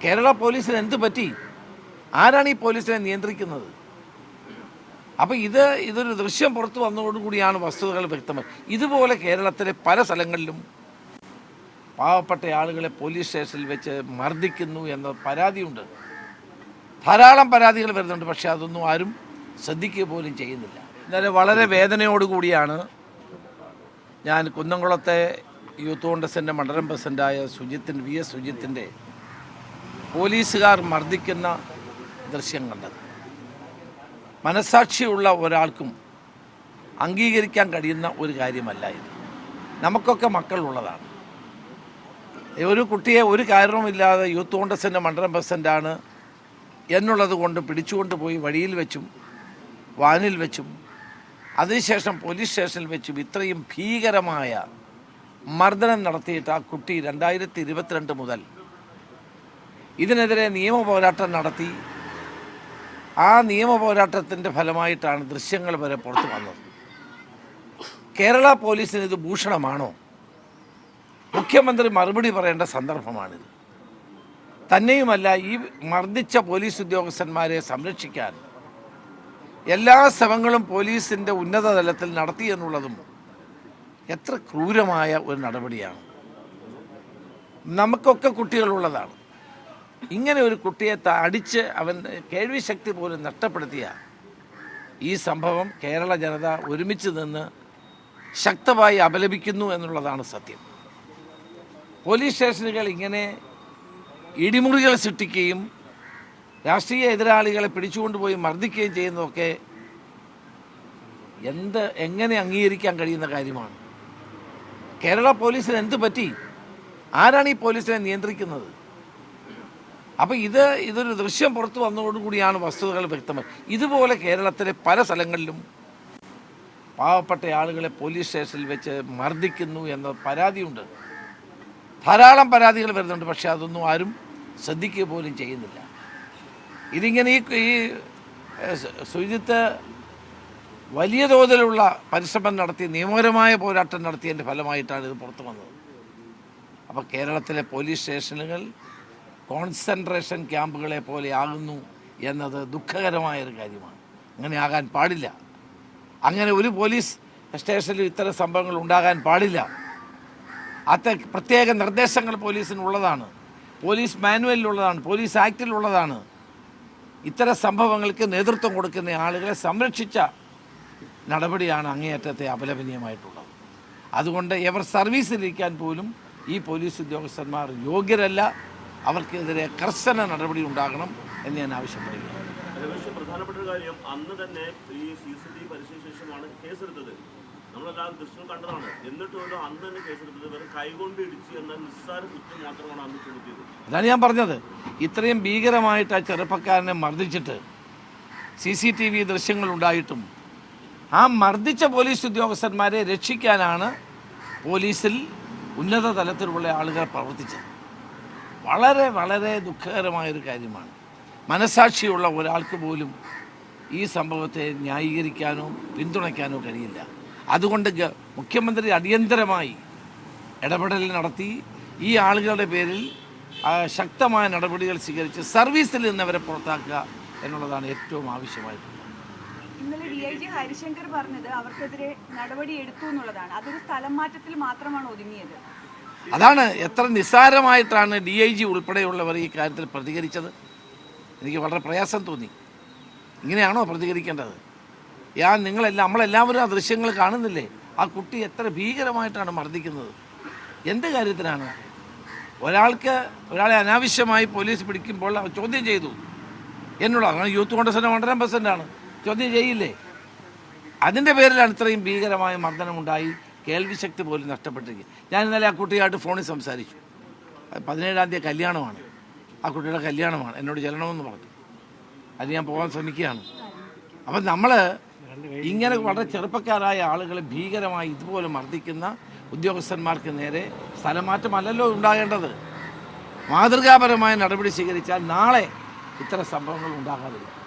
കേരള പോലീസിന് എന്ത് പറ്റി? ആരാണ് ഈ പോലീസിനെ നിയന്ത്രിക്കുന്നത്? അപ്പോൾ ഇതൊരു ദൃശ്യം പുറത്തു വന്നതോടുകൂടിയാണ് വസ്തുതകൾ വ്യക്തമായി. ഇതുപോലെ കേരളത്തിലെ പല സ്ഥലങ്ങളിലും പാവപ്പെട്ട ആളുകളെ പോലീസ് സ്റ്റേഷനിൽ വെച്ച് മർദ്ദിക്കുന്നു എന്ന പരാതിയുണ്ട്. ധാരാളം പരാതികൾ വരുന്നുണ്ട്. പക്ഷേ അതൊന്നും ആരും ശ്രദ്ധിക്കുക പോലും ചെയ്യുന്നില്ല. ഇന്നലെ വളരെ വേദനയോടുകൂടിയാണ് ഞാൻ കുന്നംകുളത്തെ യൂത്ത് കോൺഗ്രസിൻ്റെ മണ്ഡലം പ്രസിഡൻ്റായ VS സുജിത്തിൻ്റെ പോലീസുകാർ മർദ്ദിക്കുന്ന ദൃശ്യം കണ്ടത്. മനസാക്ഷിയുള്ള ഒരാൾക്കും അംഗീകരിക്കാൻ കഴിയുന്ന ഒരു കാര്യമല്ല ഇത്. നമുക്കൊക്കെ മക്കളുള്ളതാണ്. ഒരു കുട്ടിയെ ഒരു കാരണവുമില്ലാതെ യൂത്ത് കോൺഗ്രസിൻ്റെ മണ്ഡലം പ്രസിഡൻ്റാണ് എന്നുള്ളത് കൊണ്ട് പിടിച്ചുകൊണ്ട് പോയി വഴിയിൽ വെച്ചും വാനിൽ വെച്ചും അതിനുശേഷം പോലീസ് സ്റ്റേഷനിൽ വെച്ചും ഇത്രയും ഭീകരമായ മർദ്ദനം നടത്തിയിട്ട് ആ കുട്ടി 2022 മുതൽ ഇതിനെതിരെ നിയമ പോരാട്ടം നടത്തി. ആ നിയമ പോരാട്ടത്തിൻ്റെ ഫലമായിട്ടാണ് ദൃശ്യങ്ങൾ വരെ പുറത്തു വന്നത്. കേരള പോലീസിന് ഇത് ഭൂഷണമാണോ? മുഖ്യമന്ത്രി മറുപടി പറയേണ്ട സന്ദർഭമാണിത്. തന്നെയുമല്ല, ഈ മർദ്ദിച്ച പോലീസ് ഉദ്യോഗസ്ഥന്മാരെ സംരക്ഷിക്കാൻ എല്ലാ ശ്രമങ്ങളും പോലീസിൻ്റെ ഉന്നത തലത്തിൽ നടത്തി എന്നുള്ളതും എത്ര ക്രൂരമായ ഒരു നടപടിയാണ്. നമുക്കൊക്കെ കുട്ടികളുള്ളതാണ്. ഇങ്ങനെ ഒരു കുട്ടിയെ അടിച്ച് അവൻ കേൾവി ശക്തി പോലും നഷ്ടപ്പെടുത്തിയ ഈ സംഭവം കേരള ജനത ഒരുമിച്ച് നിന്ന് ശക്തമായി അപലപിക്കുന്നു എന്നുള്ളതാണ് സത്യം. പോലീസ് സ്റ്റേഷനുകൾ ഇങ്ങനെ ഇടിമുറികൾ സൃഷ്ടിക്കുകയും രാഷ്ട്രീയ എതിരാളികളെ പിടിച്ചുകൊണ്ടുപോയി മർദ്ദിക്കുകയും ചെയ്യുന്നതൊക്കെ എങ്ങനെ അംഗീകരിക്കാൻ കഴിയുന്ന കാര്യമാണ്? കേരള പോലീസിന് എന്ത് പറ്റി? ആരാണ് ഈ പോലീസിനെ നിയന്ത്രിക്കുന്നത്? അപ്പോൾ ഇതൊരു ദൃശ്യം പുറത്തു വന്നതോടുകൂടിയാണ് വസ്തുതകൾ വ്യക്തമായി. ഇതുപോലെ കേരളത്തിലെ പല സ്ഥലങ്ങളിലും പാവപ്പെട്ട ആളുകളെ പോലീസ് സ്റ്റേഷനിൽ വെച്ച് മർദ്ദിക്കുന്നു എന്ന പരാതിയുണ്ട്. ധാരാളം പരാതികൾ വരുന്നുണ്ട്. പക്ഷേ അതൊന്നും ആരും ശ്രദ്ധിക്കുക പോലും ചെയ്യുന്നില്ല. ഇതിങ്ങനെ ഈ സുജിത്ത് വലിയ തോതിലുള്ള പരിശ്രമം നടത്തി നിയമപരമായ പോരാട്ടം നടത്തിയതിൻ്റെ ഫലമായിട്ടാണ് ഇത് പുറത്തു വന്നത്. അപ്പോൾ കേരളത്തിലെ പോലീസ് സ്റ്റേഷനുകൾ കോൺസെൻട്രേഷൻ ക്യാമ്പുകളെ പോലെ ആകുന്നു എന്നത് ദുഃഖകരമായൊരു കാര്യമാണ്. അങ്ങനെ ആകാൻ പാടില്ല. അങ്ങനെ ഒരു പോലീസ് സ്റ്റേഷനിൽ ഇത്തരം സംഭവങ്ങൾ ഉണ്ടാകാൻ പാടില്ല. പ്രത്യേക നിർദ്ദേശങ്ങൾ പോലീസിനുള്ളതാണ്, പോലീസ് മാനുവലിലുള്ളതാണ്, പോലീസ് ആക്റ്റിലുള്ളതാണ്. ഇത്തരം സംഭവങ്ങൾക്ക് നേതൃത്വം കൊടുക്കുന്ന ആളുകളെ സംരക്ഷിച്ച നടപടിയാണ് അങ്ങേയറ്റത്തെ അപലപനീയമായിട്ടുള്ളത്. അതുകൊണ്ട് ഇവർ സർവീസിലിരിക്കാൻ പോലും ഈ പോലീസ് ഉദ്യോഗസ്ഥന്മാർ യോഗ്യരല്ല. അവർക്കെതിരെ കർശന നടപടി ഉണ്ടാകണം എന്ന് ഞാൻ ആവശ്യപ്പെടുകയാണ്. പ്രധാനപ്പെട്ട ഒരു കാര്യം, അന്ന് തന്നെ ഈ CCTV പരിശോധിച്ച ശേഷമാണ് കേസെടുത്തത്. നമ്മളെല്ലാം ദൃശ്യം കണ്ടതാണ്. എന്നിട്ടും അന്ന് തന്നെ കേസെടുത്തത് വെറും കൈകൊണ്ട് ഇടിച്ചു എന്ന നിസ്സാര കുറ്റം മാത്രമാണ് അന്ന് ചുമത്തിയത്. അതാണ് ഞാൻ പറഞ്ഞത്. ഇത്രയും ഭീകരമായിട്ട് ആ ചെറുപ്പക്കാരനെ മർദ്ദിച്ചിട്ട് CCTV ദൃശ്യങ്ങൾ ഉണ്ടായിട്ടും ആ മർദ്ദിച്ച പോലീസ് ഉദ്യോഗസ്ഥന്മാരെ രക്ഷിക്കാനാണ് പോലീസിൽ ഉന്നത തലത്തിലുള്ള ആളുകൾ പ്രവർത്തിച്ചത്. വളരെ വളരെ ദുഃഖകരമായൊരു കാര്യമാണ്. മനസാക്ഷിയുള്ള ഒരാൾക്ക് പോലും ഈ സംഭവത്തെ ന്യായീകരിക്കാനോ പിന്തുണയ്ക്കാനോ കഴിയില്ല. അതുകൊണ്ട് മുഖ്യമന്ത്രി അടിയന്തരമായി ഇടപെടൽ നടത്തി ഈ ആളുകളുടെ പേരിൽ ശക്തമായ നടപടികൾ സ്വീകരിച്ച് സർവീസിൽ നിന്നവരെ പുറത്താക്കുക എന്നുള്ളതാണ് ഏറ്റവും ആവശ്യമായിട്ടുള്ളത്. ഇന്നലെ DIG ഹരിശങ്കർ പറഞ്ഞത് അവർക്കെതിരെ നടപടി എടുത്തു എന്നുള്ളതാണ്. അതൊരു സ്ഥലം മാറ്റത്തിൽ മാത്രമാണ് ഒതുങ്ങിയത്. അതാണ് എത്ര നിസ്സാരമായിട്ടാണ് DIG ഉൾപ്പെടെയുള്ളവർ ഈ കാര്യത്തിൽ പ്രതികരിച്ചത്. എനിക്ക് വളരെ പ്രയാസം തോന്നി. ഇങ്ങനെയാണോ പ്രതികരിക്കേണ്ടത്? നമ്മളെല്ലാവരും ആ ദൃശ്യങ്ങൾ കാണുന്നില്ലേ? ആ കുട്ടി എത്ര ഭീകരമായിട്ടാണ് മർദ്ദിക്കുന്നത്. എന്ത് കാര്യത്തിനാണ്? ഒരാളെ അനാവശ്യമായി പോലീസ് പിടിക്കുമ്പോൾ ചോദ്യം ചെയ്തു എന്നുള്ളതാണ്. യൂത്ത് കോൺഗ്രസിൻ്റെ മണ്ഡലം പ്രസിഡൻ്റാണ്, ചോദ്യം ചെയ്യില്ലേ? അതിൻ്റെ പേരിലാണ് ഇത്രയും ഭീകരമായ മർദ്ദനമുണ്ടായി. കേൾവി ശക്തി പോലും നഷ്ടപ്പെട്ടിരിക്കുക. ഞാൻ ഇന്നലെ ആ കുട്ടിയായിട്ട് ഫോണിൽ സംസാരിച്ചു. 17-ാം തീയതി കല്യാണമാണ്, ആ കുട്ടിയുടെ കല്യാണമാണ്. എന്നോട് ചെല്ലണമെന്ന് പറഞ്ഞു. അത് ഞാൻ പോകാൻ ശ്രമിക്കുകയാണ്. അപ്പം നമ്മൾ ഇങ്ങനെ വളരെ ചെറുപ്പക്കാരായ ആളുകളെ ഭീകരമായി ഇതുപോലെ മർദ്ദിക്കുന്ന ഉദ്യോഗസ്ഥന്മാർക്ക് നേരെ സ്ഥലമാറ്റമല്ലല്ലോ ഉണ്ടാകേണ്ടത്. മാതൃകാപരമായ നടപടി സ്വീകരിച്ചാൽ നാളെ ഇത്തരം സംഭവങ്ങൾ ഉണ്ടാകാതിരിക്കും.